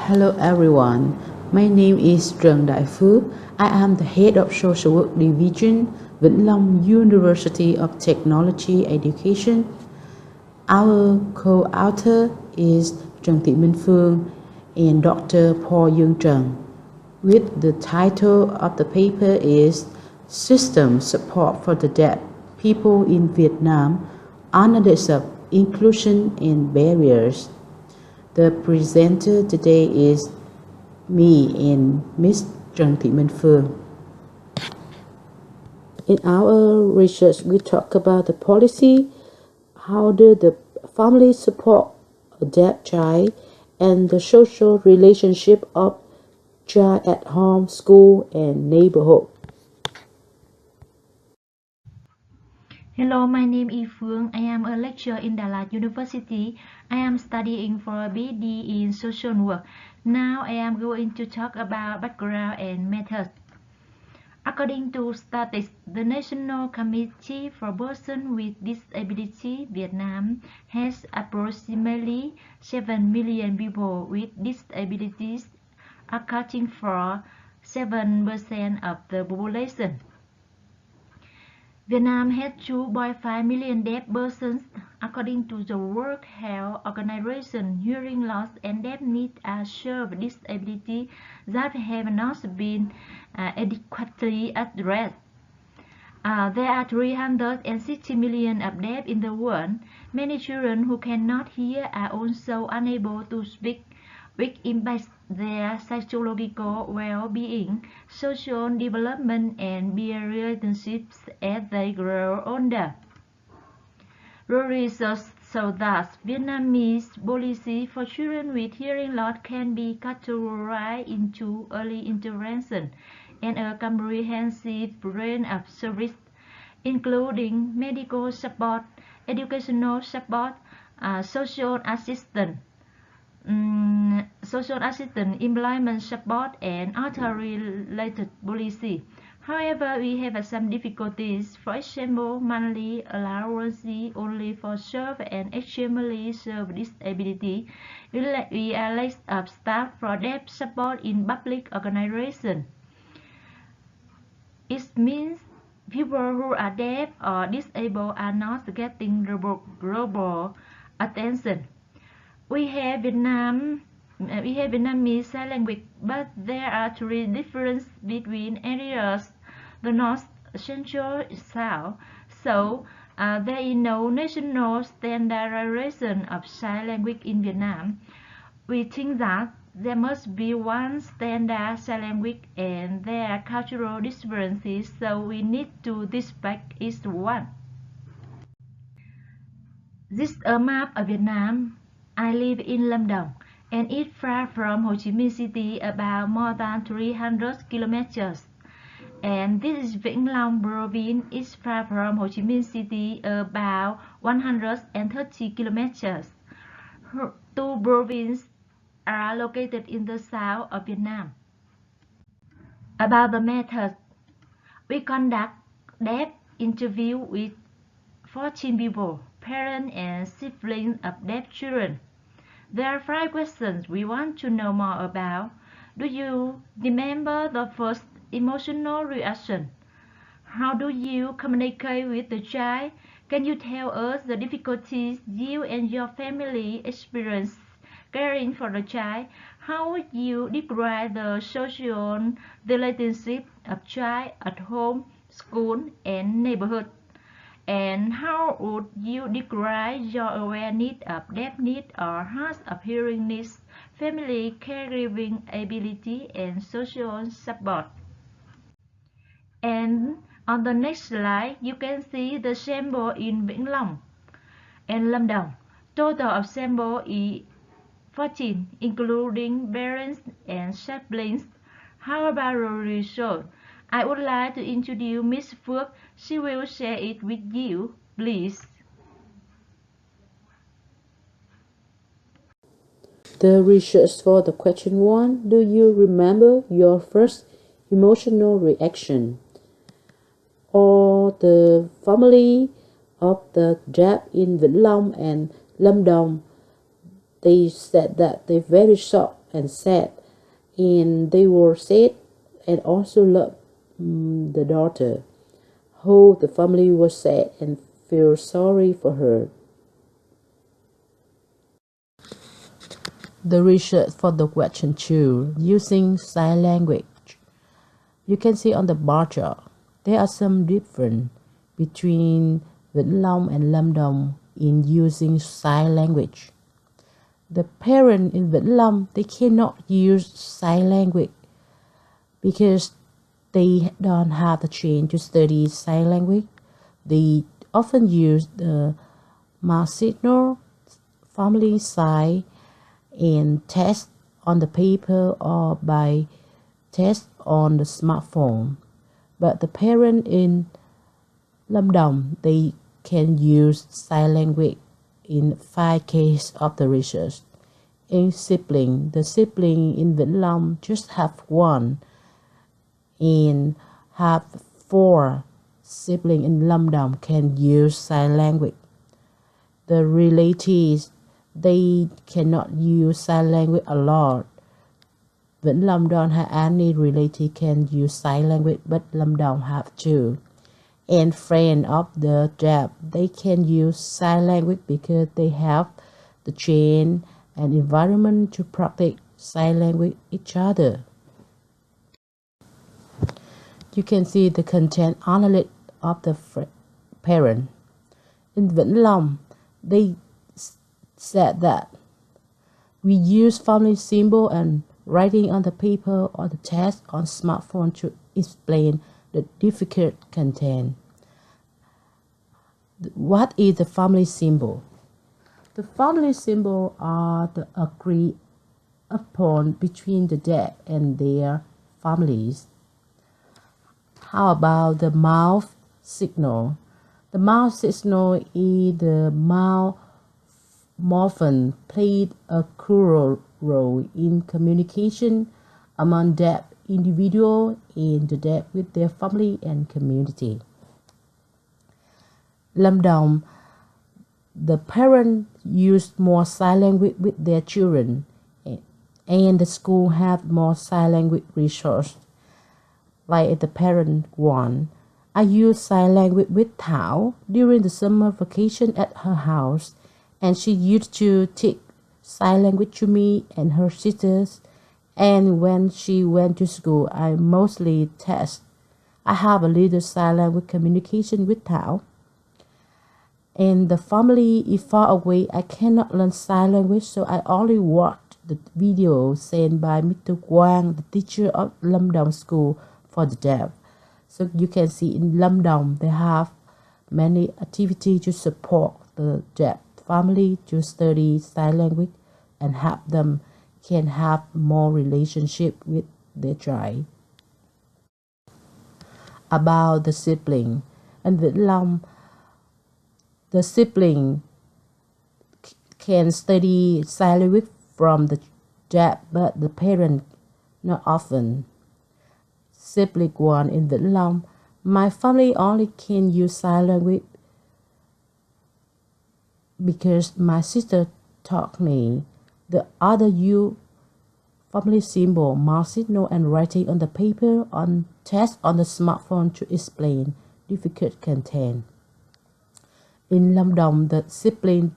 Hello everyone, my name is Trần Đại Phước. I am the head of Social Work Division, Vĩnh Long University of Technology Education. Our co-author is Trần Thị Minh Phương and Dr. Paul Dương Trần. With the title of the paper is System Support for the Deaf People in Vietnam, Analysis, Inclusion and Barriers. The presenter today is me and Miss Trần Thị Minh Phương. In our research, we talk about the policy, how do the family support a deaf child, and the social relationship of child at home, school, and neighborhood. Hello, my name is Phương. I am a lecturer in Đà Lạt University. I am studying for a BD in social work. Now I am going to talk about background and methods. According to statistics, the National Committee for Persons with Disabilities Vietnam has approximately 7 million people with disabilities, accounting for 7% of the population. Vietnam has 2.5 million deaf persons. According to the World Health Organization, hearing loss and deaf needs are served disabilities that have not been adequately addressed. There are 360 million of deaf in the world. Many children who cannot hear are also unable to speak, which impacts their psychological well-being, social development, and peer relationships as they grow older. Research shows that Vietnamese policy for children with hearing loss can be categorized into early intervention and a comprehensive range of services, including medical support, educational support, social assistance, employment support, and other related policy. However, we have some difficulties. For example, monthly allowance only for serve and extremely serve disability. We are less of staff for deaf support in public organizations. It means people who are deaf or disabled are not getting global attention. We have Vietnamese sign language, but there are three differences between areas: the North, Central, South. So there is no national standardization of sign language in Vietnam. We think that there must be one standard sign language, and there are cultural differences, so we need to respect each one. This is a map of Vietnam. I live in Lâm Đồng, and it's far from Ho Chi Minh City, about more than 300 kilometers. And this is Vĩnh Long province. It's far from Ho Chi Minh City, about 130 kilometers. Two provinces are located in the south of Vietnam. About the method, we conduct deaf interview with 14 people, parents and siblings of deaf children. There are 5 questions we want to know more about. Do you remember the first emotional reaction? How do you communicate with the child? Can you tell us the difficulties you and your family experience caring for the child? How would you describe the social relationship of child at home, school, and neighborhood? And how would you describe your awareness of deaf needs or hard of hearing needs, family caregiving ability, and social support? And on the next slide, you can see the sample in Vĩnh Long and Lâm Đồng. Total of sample is 14, including parents and siblings. How about the result? I would like to introduce Ms. Phước. She will share it with you, please. The research for the question 1. Do you remember your first emotional reaction? Or the family of the deaf in Vĩnh Long and Lâm Đồng, they said that they're very shocked and sad, and they were sad and also loved the daughter, who the family was sad and feel sorry for her. The research for the question 2 using sign language. You can see on the bar chart, there are some difference between Vĩnh Long and Lâm Đồng in using sign language. The parents in Vĩnh Long, they cannot use sign language because they don't have the chance to study sign language. They often use the mouth signal, family sign, and text on the paper or by text on the smartphone. But the parent in Lâm Đồng, they can use sign language in 5 cases of the research. In sibling, the sibling in Vĩnh Long just have 1 and have 4 siblings in Lâm Đồng can use sign language. The relatives, they cannot use sign language a lot. Vĩnh Long don't have any relative can use sign language, but Lâm Đồng have 2. And friends of the deaf, they can use sign language because they have the chain and environment to practice sign language each other. You can see the content analysis of the parent. In Vĩnh Long, they said that we use family symbol and writing on the paper or the text on smartphone to explain the difficult content. What is the family symbol? The family symbol are the agreed upon between the deaf and their families. How about the mouth signal? The mouth signal is the mouth movement played a crucial role in communication among deaf individuals and the deaf with their family and community. Lâm Đồng, the parents use more sign language with their children, and the school have more sign language resources. Like the parent one, I use sign language with Thảo during the summer vacation at her house, and she used to teach sign language to me and her sisters. And when she went to school, I mostly text. I have a little sign language communication with Thảo. And the family is far away. I cannot learn sign language, so I only watched the video sent by Mr. Quang, the teacher of Lâm Đồng School for the deaf. So you can see in Lâm Đồng, they have many activities to support the deaf family to study sign language and help them can have more relationship with their child. About the sibling, and Vĩnh Long, the sibling can study sign language from the deaf, but the parent not often. Sibling 1 in Vĩnh Long, my family only can use sign language because my sister taught me. The other use family symbol, mouth signal, and writing on the paper on text on the smartphone to explain difficult content. In Lâm Đồng, the sibling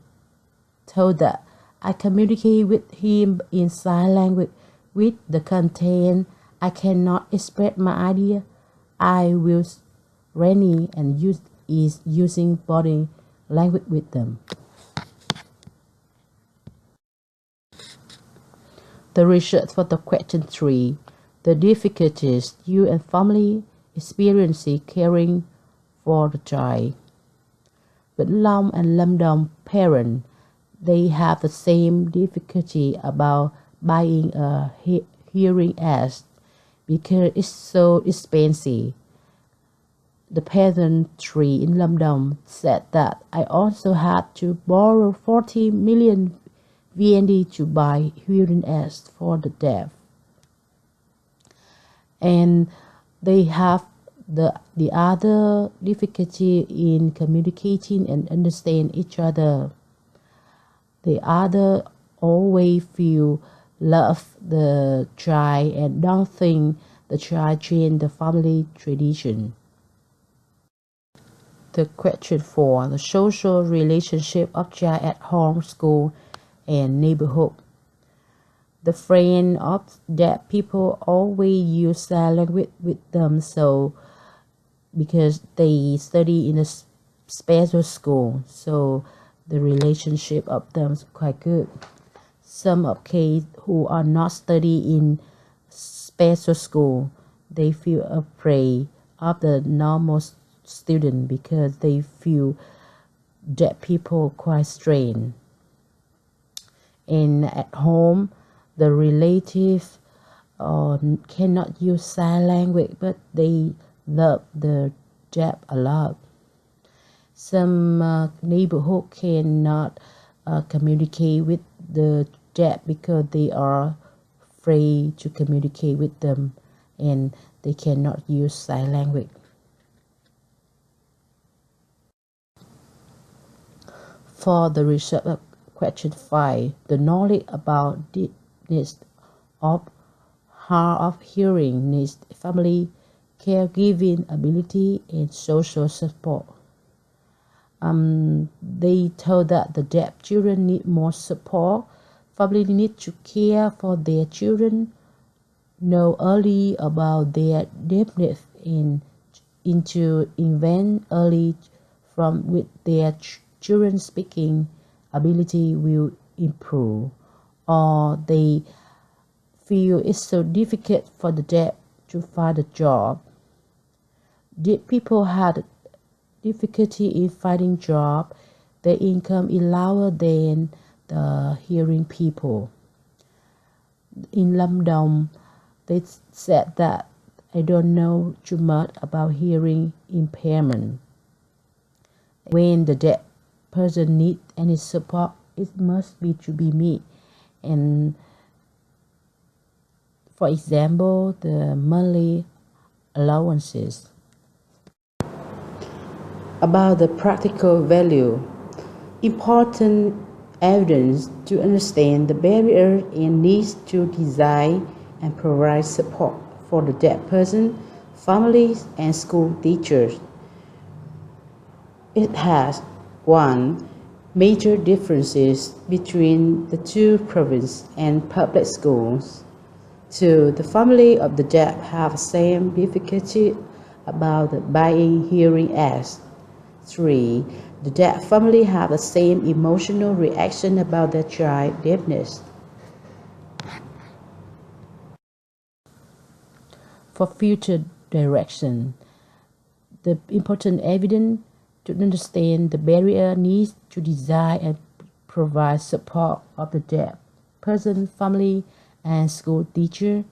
told that I communicate with him in sign language with the content. I cannot express my idea. I will Rennie and is using body language with them. The research for the question 3, the difficulties you and family experience caring for the child. Vĩnh Long and Lâm Đồng parents, they have the same difficulty about buying a hearing aid because it's so expensive. The parent 3 in Lâm Đồng said that I also had to borrow 40 million VND to buy hearing aids for the deaf. And they have the other difficulty in communicating and understand each other. The other always feel love the child and don't think the child change the family tradition. The question 4. The social relationship of child at home, school, and neighborhood. The friend of deaf people always use sign language with them, so because they study in a special school, so the relationship of them is quite good. Some of kids who are not studying in special school, they feel afraid of the normal student because they feel deaf people quite strange. And at home, the relative cannot use sign language, but they love the deaf a lot. Some neighborhood cannot communicate with the deaf because they are afraid to communicate with them and they cannot use sign language. For the result of question 5, the knowledge about deafness of hard of hearing needs family caregiving ability and social support. They told that the deaf children need more support. Family need to care for their children, know early about their deafness and into invent early from with their children speaking ability will improve, or they feel it's so difficult for the deaf to find a job. Deaf people had difficulty in finding job. Their income is lower than the hearing people. In Lâm Đồng, they said that I don't know too much about hearing impairment. When the deaf person needs any support, it must be to be me. And for example, the monthly allowances. About the practical value, important evidence to understand the barrier and needs to design and provide support for the deaf person, families, and school teachers. It has 1. Major differences between the two provinces and public schools. 2. The family of the deaf have same difficulty about the buying hearing aids. 3. The deaf family have the same emotional reaction about their child deafness. For future direction, the important evidence to understand the barrier needs to design and provide support of the deaf person, family, and school teacher.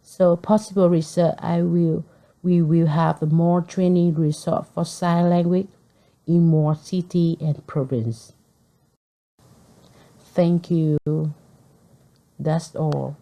So possible research, we will have more training resource for sign language in more city and province. Thank you. That's all.